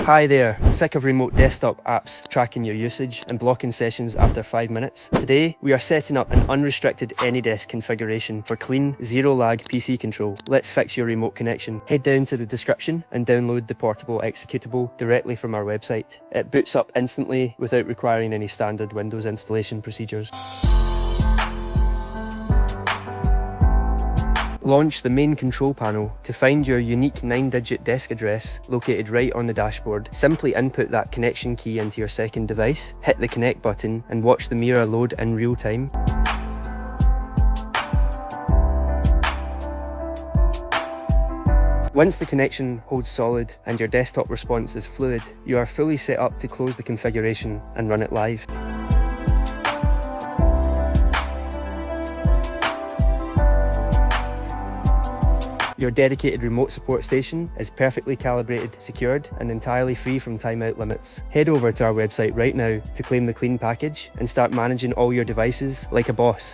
Hi there, sick of remote desktop apps tracking your usage and blocking sessions after 5 minutes? Today, we are setting up an unrestricted AnyDesk configuration for clean, zero-lag PC control. Let's fix your remote connection. Head down to the description and download the portable executable directly from our website. It boots up instantly without requiring any standard Windows installation procedures. Launch the main control panel. To find your unique 9-digit desk address located right on the dashboard, simply input that connection key into your second device, hit the connect button and watch the mirror load in real time. Once the connection holds solid and your desktop response is fluid, you are fully set up to close the configuration and run it live. Your dedicated remote support station is perfectly calibrated, secured, and entirely free from timeout limits. Head over to our website right now to claim the clean package and start managing all your devices like a boss.